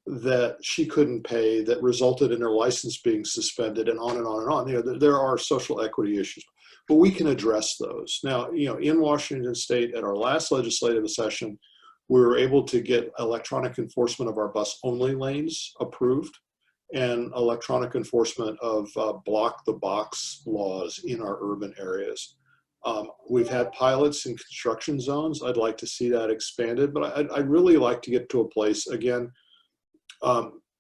that she couldn't pay that resulted in her license being suspended, and on and on and on. You know, there are social equity issues, but we can address those. Now, you know, in Washington State at our last legislative session, we were able to get electronic enforcement of our bus only lanes approved and electronic enforcement of block the box laws in our urban areas. We've had pilots in construction zones. I'd like to see that expanded, but I'd really like to get to a place, again,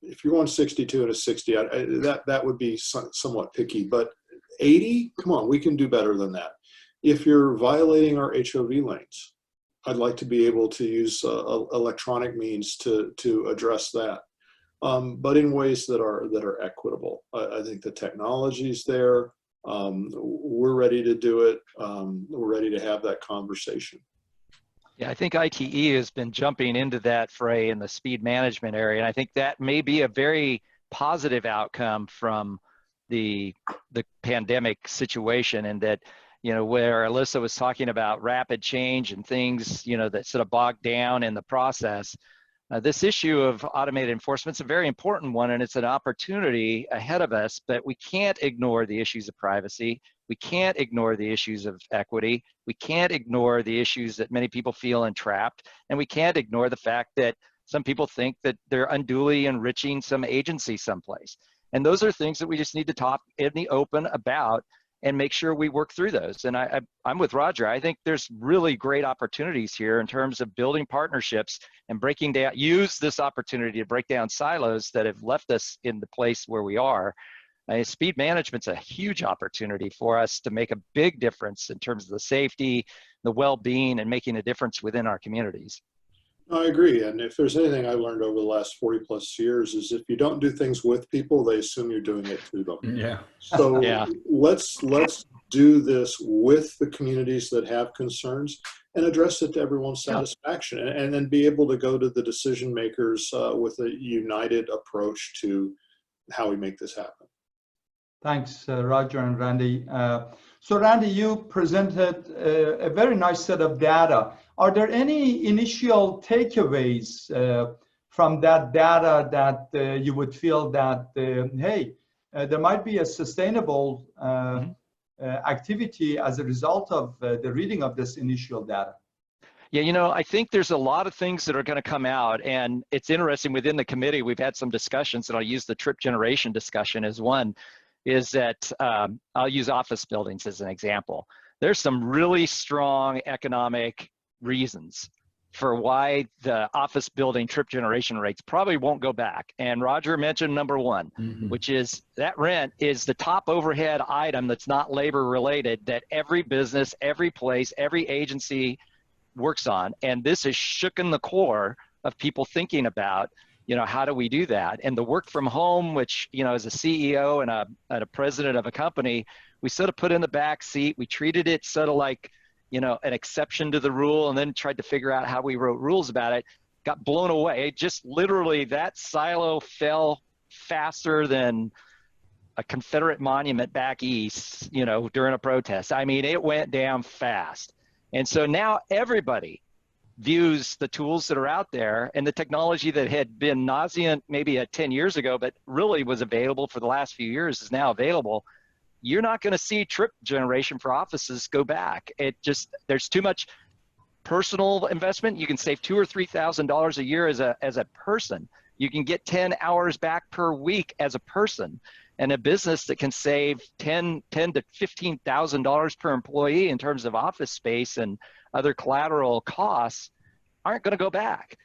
if you're going 62 and a 60, that would be somewhat picky, but 80, come on, we can do better than that. If you're violating our HOV lanes, I'd like to be able to use electronic means to address that, but in ways that are equitable. I think the technology's there. We're ready to do it. We're ready to have that conversation. Yeah, I think ITE has been jumping into that fray in the speed management area, and I think that may be a very positive outcome from the pandemic situation, and that, you know, where Alyssa was talking about rapid change and things, you know, that sort of bogged down in the process. This issue of automated enforcement is a very important one, and it's an opportunity ahead of us, but we can't ignore the issues of privacy. We can't ignore the issues of equity. We can't ignore the issues that many people feel entrapped, and we can't ignore the fact that some people think that they're unduly enriching some agency someplace. And those are things that we just need to talk in the open about and make sure we work through those. And I'm with Roger. I think there's really great opportunities here in terms of building partnerships and breaking down, use this opportunity to break down silos that have left us in the place where we are. Speed management's a huge opportunity for us to make a big difference in terms of the safety, the well-being, and making a difference within our communities. I agree. And if there's anything I learned over the last 40 plus years is if you don't do things with people, they assume you're doing it to them. Yeah. So Yeah. let's do this with the communities that have concerns and address it to everyone's satisfaction, and then be able to go to the decision makers with a united approach to how we make this happen. Thanks, Roger and Randy. So Randy, you presented a very nice set of data. Are there any initial takeaways from that data that you would feel that, hey, there might be a sustainable activity as a result of the reading of this initial data? Yeah, you know, I think there's a lot of things that are going to come out, and it's interesting within the committee, we've had some discussions, and I'll use the trip generation discussion as one, is that I'll use office buildings as an example. There's some really strong economic reasons for why the office building trip generation rates probably won't go back. And Roger mentioned number one, which is that rent is the top overhead item that's not labor related that every business, every place, every agency works on. And this has shooken the core of people thinking about, you know, how do we do that? And the work from home, which, you know, as a CEO and a president of a company, we sort of put in the back seat. We treated it sort of like, you know, an exception to the rule, and then tried to figure out how we wrote rules about it, got blown away. Just literally that silo fell faster than a Confederate monument back east, you know, during a protest. I mean, it went down fast. And so now everybody views the tools that are out there and the technology that had been nauseant maybe 10 years ago, but really was available for the last few years is now available. You're not going to see trip generation for offices go back. It just, there's too much personal investment. You can save $2,000 or $3,000 a year as a person. You can get 10 hours back per week as a person. And a business that can save $10,000 to $15,000 per employee in terms of office space and other collateral costs aren't going to go back.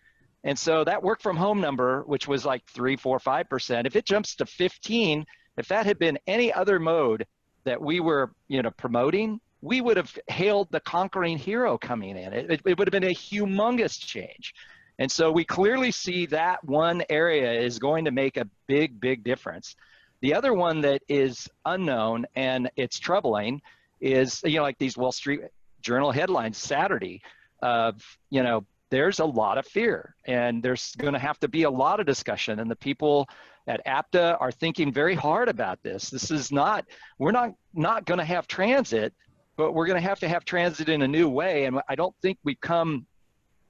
And so that work from home number, which was like 3, 4, 5%, if it jumps to 15, if that had been any other mode that we were, you know, promoting, we would have hailed the conquering hero coming in. It would have been a humongous change. And so we clearly see that one area is going to make a big, big difference. The other one that is unknown and it's troubling is, you know, like these Wall Street Journal headlines Saturday of, you know, there's a lot of fear and there's going to have to be a lot of discussion, and the people at APTA are thinking very hard about this. This is not, we're not going to have transit, but we're going to have transit in a new way. And I don't think we've come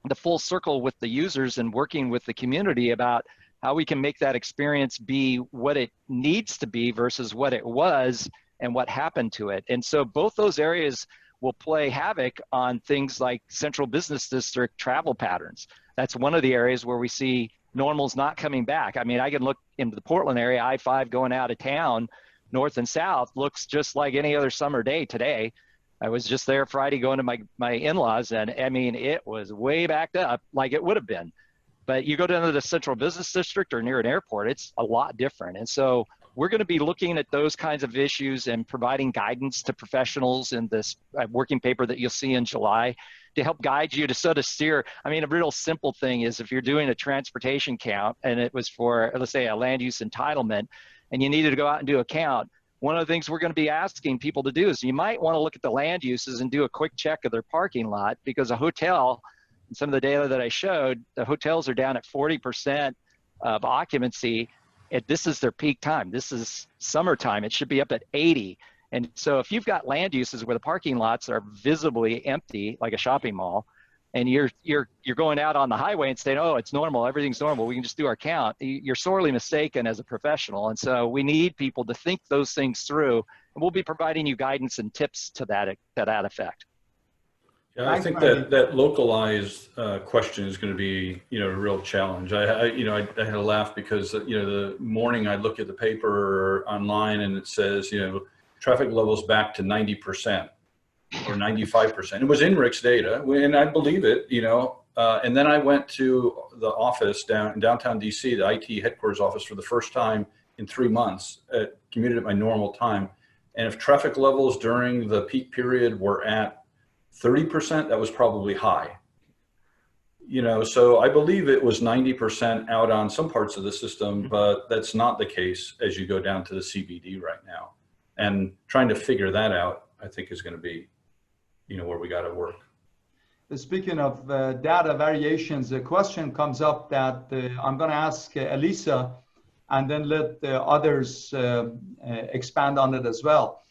the full circle with the users and working with the community about how we can make that experience be what it needs to be versus what it was and what happened to it. And so both those areas will play havoc on things like central business district travel patterns. That's one of the areas where we see normal's not coming back. I mean, I can look into the Portland area, I-5 going out of town, north and south, looks just like any other summer day today. I was just there Friday going to my in-laws, and I mean, it was way backed up like it would have been. But you go down to the central business district or near an airport, it's a lot different. And so we're going to be looking at those kinds of issues and providing guidance to professionals in this working paper that you'll see in July to help guide you to sort of steer. I mean, a real simple thing is if you're doing a transportation count and it was for, let's say, a land use entitlement, and you needed to go out and do a count, one of the things we're going to be asking people to do is you might want to look at the land uses and do a quick check of their parking lot, because a hotel, and some of the data that I showed, the hotels are down at 40% of occupancy. This is their peak time. This is summertime. It should be up at 80. And so if you've got land uses where the parking lots are visibly empty, like a shopping mall, and you're going out on the highway and saying, oh, it's normal, everything's normal, we can just do our count, you're sorely mistaken as a professional. And so we need people to think those things through, and we'll be providing you guidance and tips to that effect. Yeah, I think that localized question is going to be, a real challenge. I had a laugh because, the morning I look at the paper online and it says, traffic levels back to 90% or 95%. It was INRIC's data, and I believe it, and then I went to the office in downtown DC, the ITE headquarters office, for the first time in 3 months, commuted at my normal time. And if traffic levels during the peak period were at 30%, that was probably high. So I believe it was 90% out on some parts of the system, but that's not the case as you go down to the CBD right now. And trying to figure that out, I think, is going to be, where we got to work. Speaking of data variations, a question comes up that I'm going to ask Elisa, and then let the others expand on it as well.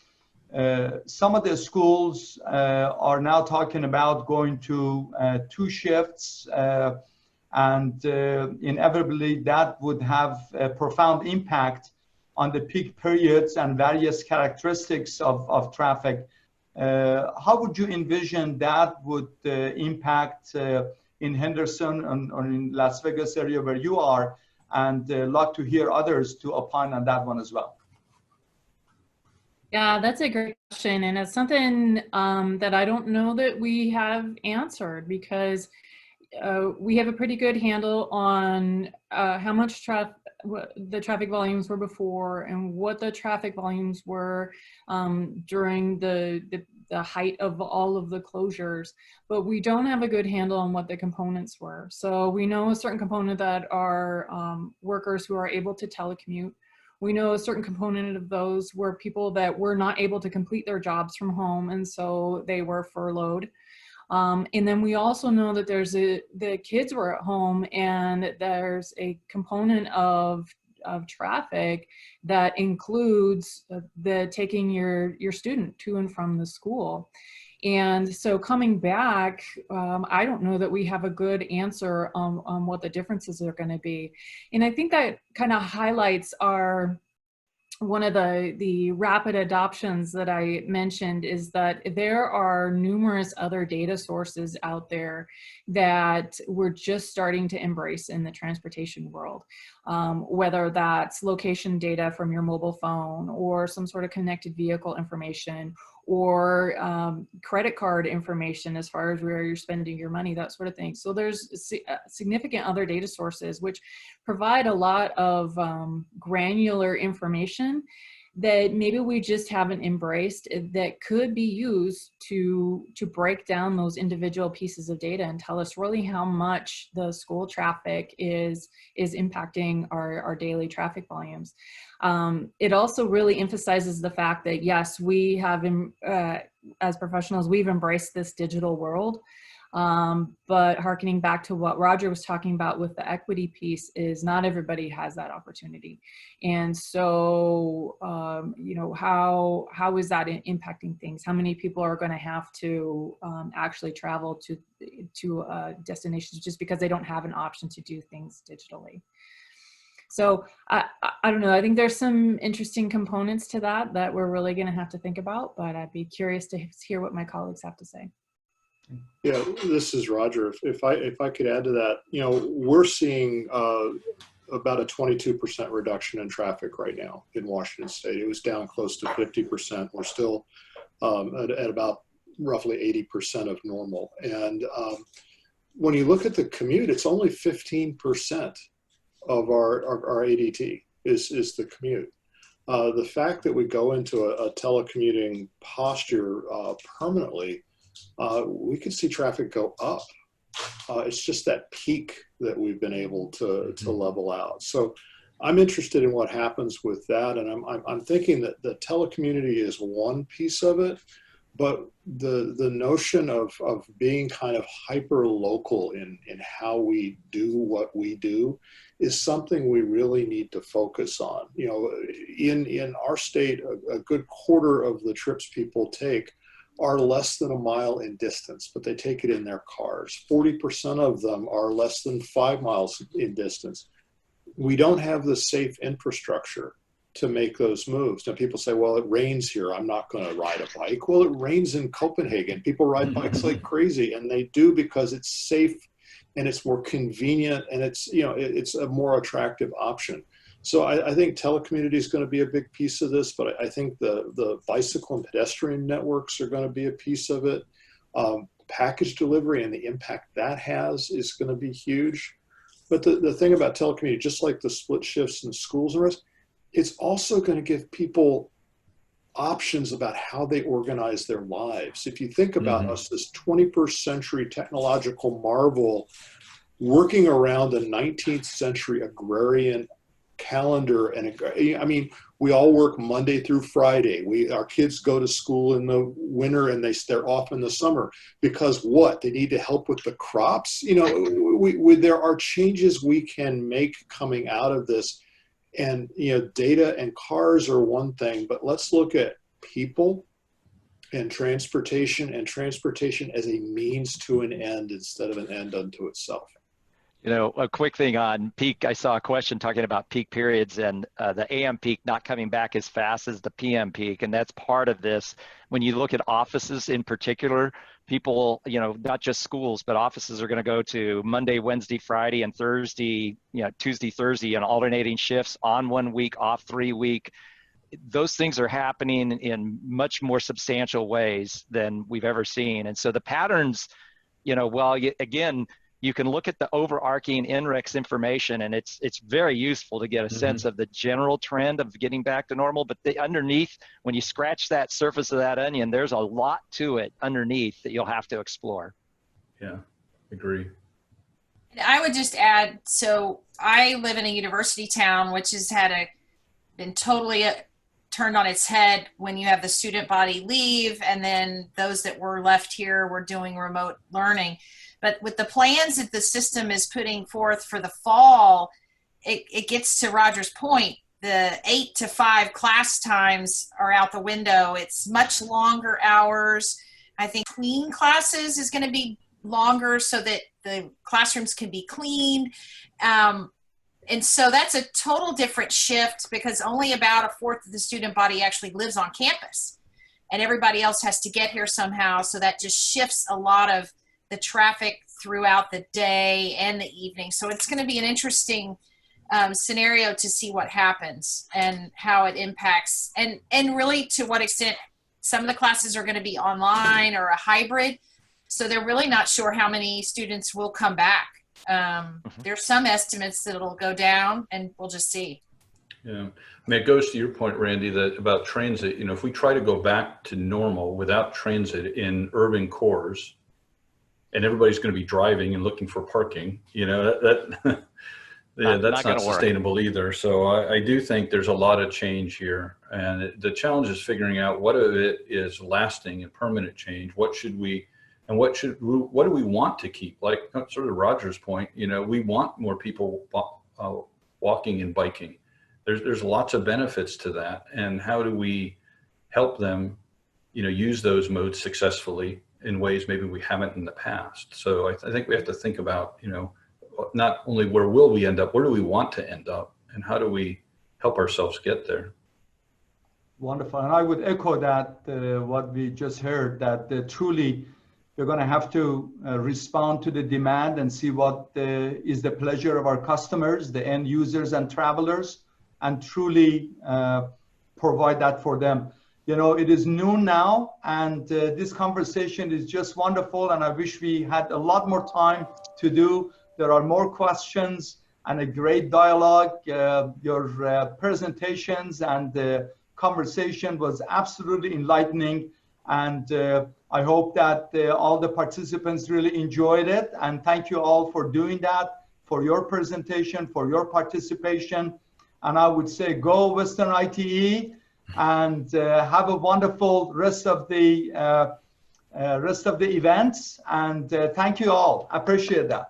Some of the schools are now talking about going to 2 shifts, and inevitably that would have a profound impact on the peak periods and various characteristics of traffic. How would you envision that would impact in Henderson or in Las Vegas area where you are? And like to hear others to opine on that one as well. Yeah, that's a great question. And it's something that I don't know that we have answered, because we have a pretty good handle on how much the traffic volumes were before and what the traffic volumes were during the height of all of the closures, but we don't have a good handle on what the components were. So we know a certain component that are workers who are able to telecommute. We know a certain component of those were people that were not able to complete their jobs from home, and so they were furloughed. And then we also know that the kids were at home, and there's a component of traffic that includes the taking your student to and from the school. And so coming back, I don't know that we have a good answer on what the differences are going to be. And I think that kind of highlights one of the rapid adoptions that I mentioned, is that there are numerous other data sources out there that we're just starting to embrace in the transportation world, whether that's location data from your mobile phone, or some sort of connected vehicle information, or credit card information as far as where you're spending your money, that sort of thing. So there's significant other data sources which provide a lot of granular information that maybe we just haven't embraced, that could be used to break down those individual pieces of data and tell us really how much the school traffic is impacting our daily traffic volumes. It also really emphasizes the fact that, yes, we have, as professionals, we've embraced this digital world. But harkening back to what Roger was talking about with the equity piece, is not everybody has that opportunity. And so, how is that impacting things? How many people are going to have to actually travel to destinations just because they don't have an option to do things digitally? So I don't know. I think there's some interesting components to that we're really going to have to think about, but I'd be curious to hear what my colleagues have to say. Yeah, this is Roger. If I could add to that, we're seeing about a 22% reduction in traffic right now in Washington State. It was down close to 50%. We're still at about roughly 80% of normal. And when you look at the commute, it's only 15% of our ADT is the commute. The fact that we go into a telecommuting posture permanently, we could see traffic go up. It's just that peak that we've been able to level out. So I'm interested in what happens with that. And I'm thinking that the telecommunity is one piece of it, but the notion of being kind of hyper local in how we do what we do is something we really need to focus on. In our state, a good quarter of the trips people take are less than a mile in distance, but they take it in their cars. 40% of them are less than 5 miles in distance. We don't have the safe infrastructure to make those moves. Now people say, well, it rains here, I'm not going to ride a bike. Well, it rains in Copenhagen. People ride bikes like crazy, and they do because it's safe and it's more convenient and it's a more attractive option. So I think telecommunity is going to be a big piece of this, but I think the bicycle and pedestrian networks are going to be a piece of it. Package delivery and the impact that has is going to be huge. But the thing about telecommunity, just like the split shifts in schools and rest, it's also going to give people options about how they organize their lives. If you think about us, this 21st century technological marvel working around a 19th century agrarian calendar, and I mean, we all work Monday through Friday. Our kids go to school in the winter and they're off in the summer because what? They need to help with the crops. There are changes we can make coming out of this. And, data and cars are one thing, but let's look at people and transportation as a means to an end instead of an end unto itself. A quick thing on peak. I saw a question talking about peak periods and the AM peak not coming back as fast as the PM peak. And that's part of this. When you look at offices in particular, people, not just schools, but offices are going to go to Monday, Wednesday, Friday, and Thursday, Tuesday, Thursday, and alternating shifts on 1 week, off 3 week. Those things are happening in much more substantial ways than we've ever seen. And so the patterns, again, you can look at the overarching NREX information, and it's very useful to get a sense of the general trend of getting back to normal. But underneath, when you scratch that surface of that onion, there's a lot to it underneath that you'll have to explore. Yeah, agree. And I would just add, so I live in a university town, which has been totally turned on its head when you have the student body leave, and then those that were left here were doing remote learning. But with the plans that the system is putting forth for the fall, it gets to Roger's point. The 8 to 5 class times are out the window. It's much longer hours. I think between classes is going to be longer so that the classrooms can be cleaned. And so that's a total different shift because only about a fourth of the student body actually lives on campus. And everybody else has to get here somehow. So that just shifts a lot of the traffic throughout the day and the evening. So it's going to be an interesting scenario to see what happens and how it impacts and really to what extent some of the classes are going to be online or a hybrid. So they're really not sure how many students will come back. There's some estimates that it'll go down and we'll just see. Yeah, I mean, it goes to your point, Randy, that about transit, if we try to go back to normal without transit in urban cores, and everybody's going to be driving and looking for parking, that's not sustainable either. So I do think there's a lot of change here, and the challenge is figuring out what of it is lasting and permanent change. What do we want to keep? Like sort of Roger's point, we want more people walking and biking. There's lots of benefits to that, and how do we help them, use those modes successfully in ways maybe we haven't in the past. So I think we have to think about, not only where will we end up, where do we want to end up, and how do we help ourselves get there? Wonderful. And I would echo that, what we just heard, that truly we're going to have to respond to the demand and see what is the pleasure of our customers, the end users and travelers, and truly provide that for them. You know, it is noon now, and this conversation is just wonderful, and I wish we had a lot more time to do. There are more questions and a great dialogue. Your presentations and the conversation was absolutely enlightening, and I hope that all the participants really enjoyed it, and thank you all for doing that, for your presentation, for your participation. And I would say go Western ITE, and have a wonderful rest of the events, and thank you all. I appreciate that.